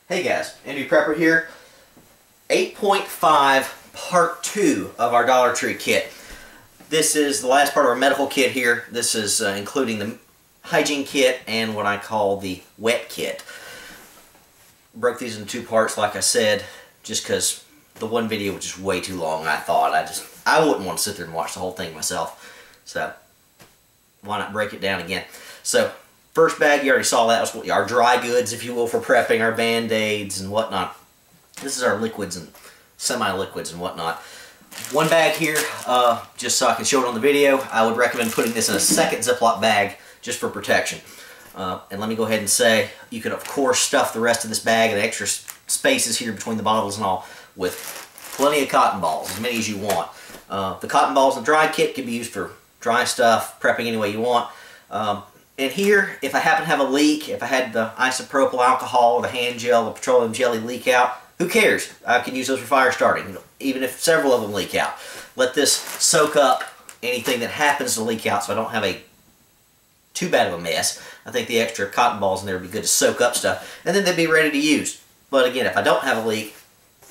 Hey guys, Andy Prepper here. 8.5 part 2 of our Dollar Tree kit. This is the last part of our medical kit here. This is including the hygiene kit and what I call the wet kit. Broke these into 2 parts like I said, just because the one video was just way too long. I wouldn't want to sit there and watch the whole thing myself. So why not break it down again? So first bag, you already saw that, was our dry goods, if you will, for prepping, our Band-Aids and whatnot. This is our liquids and semi-liquids and whatnot. One bag here, just so I can show it on the video, I would recommend putting this in a second Ziploc bag just for protection. And let me go ahead and say, you could of course stuff the rest of this bag and the extra spaces here between the bottles and all with plenty of cotton balls, as many as you want. The cotton balls in the dry kit can be used for dry stuff, prepping any way you want. And here, if I happen to have a leak, if I had the isopropyl alcohol, the hand gel, the petroleum jelly leak out, who cares? I can use those for fire starting, even if several of them leak out. Let this soak up anything that happens to leak out so I don't have too bad of a mess. I think the extra cotton balls in there would be good to soak up stuff, and then they'd be ready to use. But again, if I don't have a leak,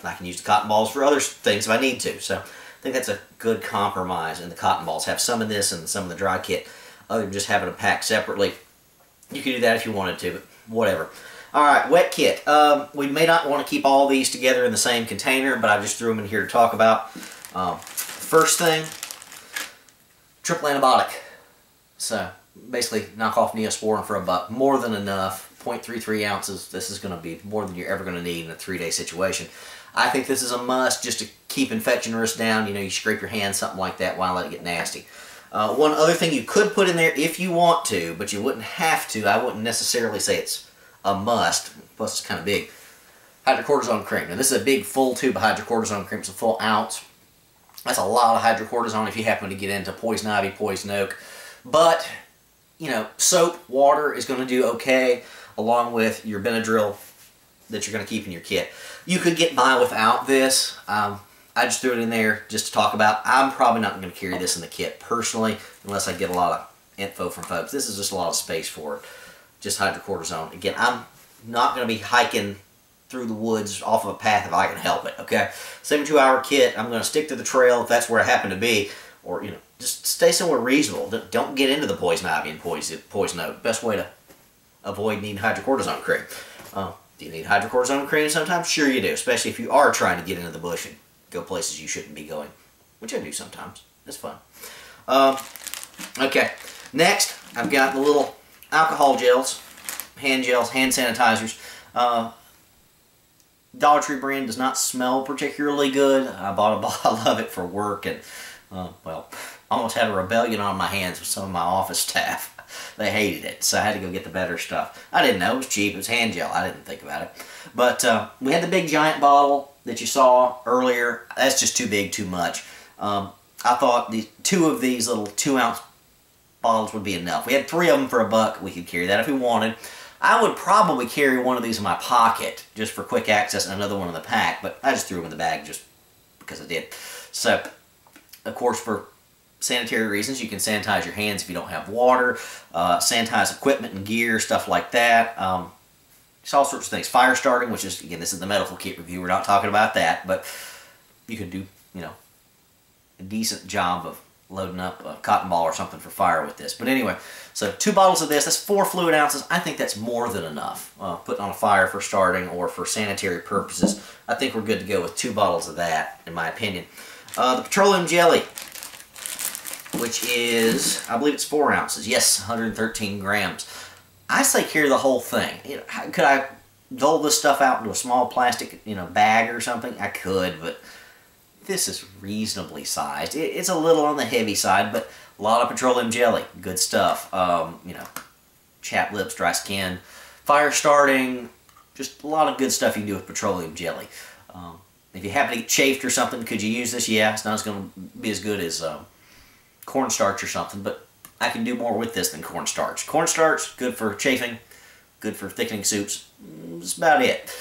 I can use the cotton balls for other things if I need to. So I think that's a good compromise, and the cotton balls have some of this and some of the dry kit, other than just having them packed separately. You could do that if you wanted to, but whatever. Alright, wet kit. We may not want to keep all these together in the same container, but I just threw them in here to talk about. First thing, triple antibiotic. So basically knock off Neosporin for $1. More than enough. 0.33 ounces. This is going to be more than you're ever going to need in a 3-day situation. I think this is a must just to keep infection risk down. You know, you scrape your hand, something like that, why let it get nasty. One other thing you could put in there if you want to, but you wouldn't have to. I wouldn't necessarily say it's a must, plus it's kind of big. Hydrocortisone cream. Now this is a big full tube of hydrocortisone cream. It's a full ounce. That's a lot of hydrocortisone if you happen to get into poison ivy, poison oak. But, you know, soap, water is going to do okay, along with your Benadryl that you're going to keep in your kit. You could get by without this. I just threw it in there just to talk about. I'm probably not going to carry this in the kit personally, unless I get a lot of info from folks. This is just a lot of space for it. Just hydrocortisone. Again, I'm not going to be hiking through the woods off of a path if I can help it, okay? 72-hour kit, I'm going to stick to the trail if that's where I happen to be, or, you know, just stay somewhere reasonable. Don't get into the poison ivy and poison oak. Best way to avoid needing hydrocortisone cream. Do you need hydrocortisone cream sometimes? Sure you do, especially if you are trying to get into the bush and go places you shouldn't be going, which I do sometimes. It's fun. Okay, next I've got the little alcohol gels, hand sanitizers. Dollar Tree brand does not smell particularly good. I bought a bottle of it for work and, well, almost had a rebellion on my hands with some of my office staff. They hated it, so I had to go get the better stuff. I didn't know. It was cheap. It was hand gel. I didn't think about it. But we had the big giant bottle that you saw earlier. That's just too big, too much. I thought the 2 of these little 2-ounce bottles would be enough. We had 3 of them for $1. We could carry that if we wanted. I would probably carry one of these in my pocket just for quick access and another one in the pack, but I just threw them in the bag just because I did. So, of course, for sanitary reasons, you can sanitize your hands if you don't have water, sanitize equipment and gear, stuff like that. It's all sorts of things. Fire starting, which is, again, this is the medical kit review. We're not talking about that, but you could do, you know, a decent job of loading up a cotton ball or something for fire with this. But anyway, so 2 bottles of this. That's 4 fluid ounces. I think that's more than enough. Putting on a fire for starting or for sanitary purposes. I think we're good to go with 2 bottles of that, in my opinion. The petroleum jelly, which is, I believe it's 4 ounces. Yes, 113 grams. I say carry the whole thing. You know, could I dole this stuff out into a small plastic, you know, bag or something? I could, but this is reasonably sized. It's a little on the heavy side, but a lot of petroleum jelly. Good stuff. You know, chapped lips, dry skin, fire starting, just a lot of good stuff you can do with petroleum jelly. If you happen to get chafed or something, could you use this? Yeah, it's not going to be as good as cornstarch or something, but I can do more with this than cornstarch. Cornstarch, good for chafing, good for thickening soups. That's about it.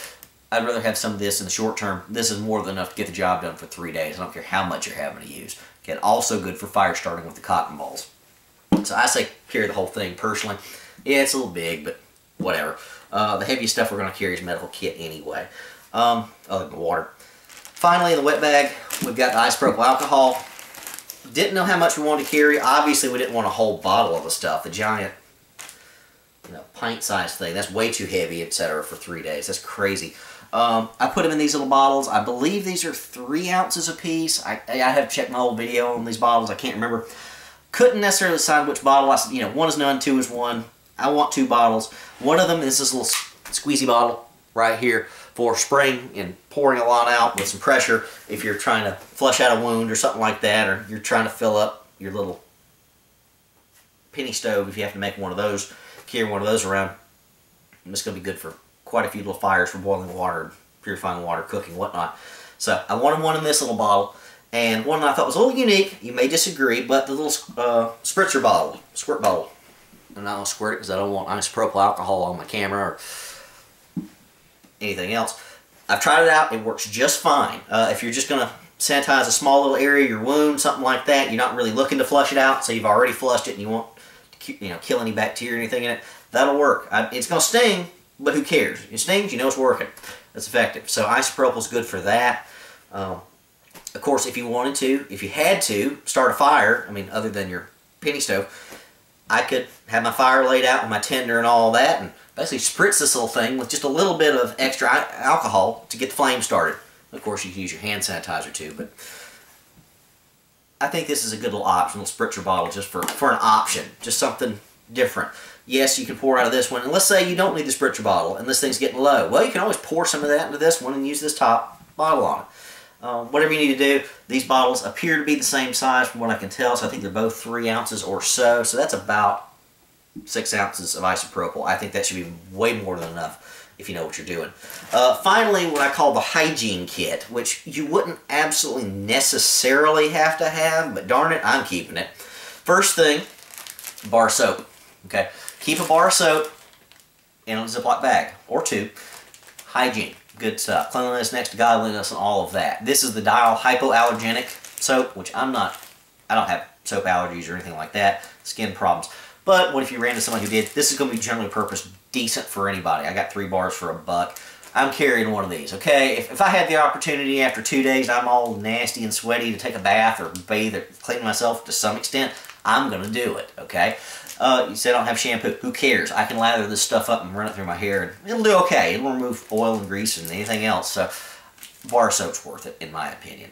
I'd rather have some of this in the short term. This is more than enough to get the job done for 3 days. I don't care how much you're having to use. Again, also good for fire starting with the cotton balls. So I say carry the whole thing personally. Yeah, it's a little big, but whatever. The heaviest stuff we're going to carry is medical kit anyway, other than water. Finally, in the wet bag, we've got the isopropyl alcohol. Didn't know how much we wanted to carry. Obviously, we didn't want a whole bottle of the stuff. The giant, pint-sized thing. That's way too heavy, etc. for 3 days. That's crazy. I put them in these little bottles. I believe these are 3 ounces a piece. I have checked my old video on these bottles. I can't remember. Couldn't necessarily decide which bottle. I said, 1 is none, 2 is 1. I want 2 bottles. One of them is this little squeezy bottle right here for spraying and pouring a lot out with some pressure if you're trying to flush out a wound or something like that, or you're trying to fill up your little penny stove if you have to make one of those, carry one of those around. And it's going to be good for quite a few little fires for boiling water, purifying water, cooking, whatnot. So I wanted one in this little bottle, and one that I thought was a little unique. You may disagree, but the little spritzer bottle, squirt bottle. And I don't squirt it because I don't want isopropyl alcohol on my camera or anything else. I've tried it out. It works just fine. If you're just going to sanitize a small little area, your wound, something like that, you're not really looking to flush it out, so you've already flushed it and you want to kill any bacteria or anything in it, that'll work. It's going to sting, but who cares? It stings, you know it's working. It's effective. So isopropyl is good for that. Of course, if you wanted to, if you had to start a fire, other than your penny stove, I could have my fire laid out with my tinder and all that, and basically spritz this little thing with just a little bit of extra alcohol to get the flame started. Of course, you can use your hand sanitizer too, but I think this is a good little option, little spritzer bottle, just for an option, just something different. Yes, you can pour out of this one, and let's say you don't need the spritzer bottle and this thing's getting low. Well, you can always pour some of that into this one and use this top bottle on it. Whatever you need to do. These bottles appear to be the same size from what I can tell, so I think they're both 3 ounces or so. So that's about 6 ounces of isopropyl. I think that should be way more than enough if you know what you're doing. Finally, what I call the hygiene kit, which you wouldn't absolutely necessarily have to have, but darn it, I'm keeping it. First thing, bar of soap. Okay, keep a bar of soap in a Ziploc bag or 2. Hygiene. Good stuff. Cleanliness next to godliness and all of that. This is the Dial hypoallergenic soap, which I don't have soap allergies or anything like that, skin problems. But what if you ran into someone who did? This is going to be generally purpose decent for anybody. I got 3 bars for $1. I'm carrying one of these, okay? If I had the opportunity after 2 days, I'm all nasty and sweaty to take a bath or bathe or clean myself to some extent, I'm going to do it, okay? You said I don't have shampoo. Who cares? I can lather this stuff up and run it through my hair, and it'll do okay. It'll remove oil and grease and anything else. So, bar soap's worth it, in my opinion.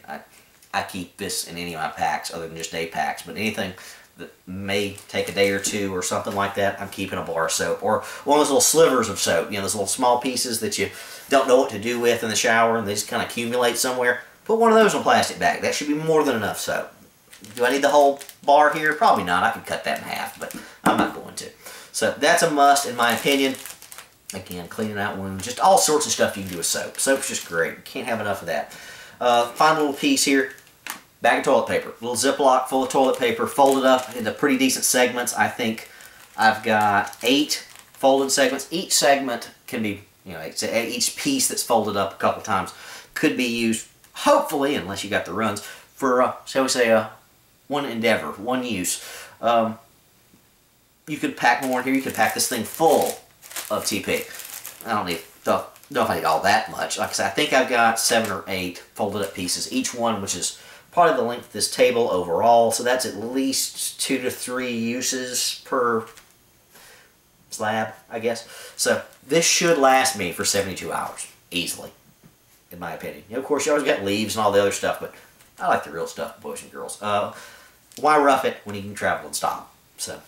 I keep this in any of my packs, other than just day packs. But anything that may take a day or 2 or something like that, I'm keeping a bar of soap. Or one of those little slivers of soap. Those little small pieces that you don't know what to do with in the shower, and they just kind of accumulate somewhere. Put one of those in a plastic bag. That should be more than enough soap. Do I need the whole bar here? Probably not. I could cut that in half, but I'm not going to. So that's a must in my opinion. Again, cleaning out wounds, just all sorts of stuff you can do with soap. Soap's just great. Can't have enough of that. Final little piece here, bag of toilet paper. Little Ziploc full of toilet paper, folded up into pretty decent segments. I think I've got 8 folded segments. Each segment can be, each piece that's folded up a couple times could be used, hopefully, unless you got the runs, for, shall we say, one endeavor, one use. You could pack more in here. You could pack this thing full of TP. I don't know if I need all that much. Like I said, I think I've got 7 or 8 folded up pieces, each one which is probably the length of this table overall. So that's at least 2 to 3 uses per slab, I guess. So this should last me for 72 hours, easily, in my opinion. Of course, you always got leaves and all the other stuff, but I like the real stuff, boys and girls. Why rough it when you can travel and stop? So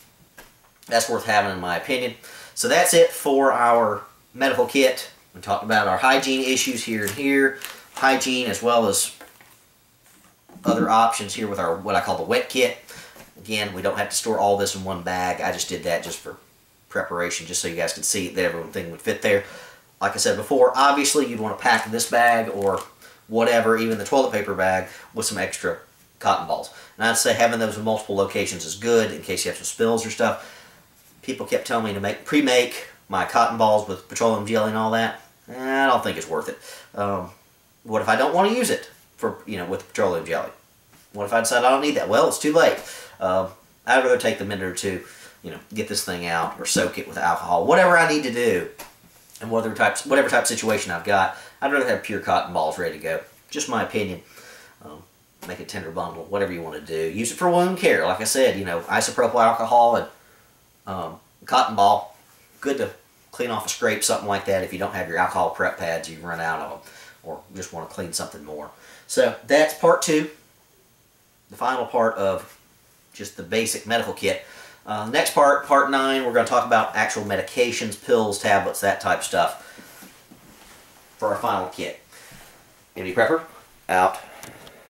that's worth having, in my opinion. So that's it for our medical kit. We talked about our hygiene issues here and here. Hygiene as well as other options here with our what I call the wet kit. Again, we don't have to store all this in one bag. I just did that just for preparation, just so you guys could see that everything would fit there. Like I said before, obviously you'd want to pack this bag or whatever, even the toilet paper bag, with some extra cotton balls. And I'd say having those in multiple locations is good in case you have some spills or stuff. People kept telling me to pre-make my cotton balls with petroleum jelly and all that. I don't think it's worth it. What if I don't want to use it for with petroleum jelly? What if I decide I don't need that? Well, it's too late. I'd rather take the minute or 2, get this thing out or soak it with alcohol. Whatever I need to do and whatever type of situation I've got, I'd rather have pure cotton balls ready to go. Just my opinion. Make a tender bundle, whatever you want to do. Use it for wound care. Like I said, you know, isopropyl alcohol and cotton ball. Good to clean off a scrape, something like that. If you don't have your alcohol prep pads, you run out of them, or just want to clean something more. So that's part 2, the final part of just the basic medical kit. Next part, part 9, we're going to talk about actual medications, pills, tablets, that type of stuff for our final kit. MD Prepper, out.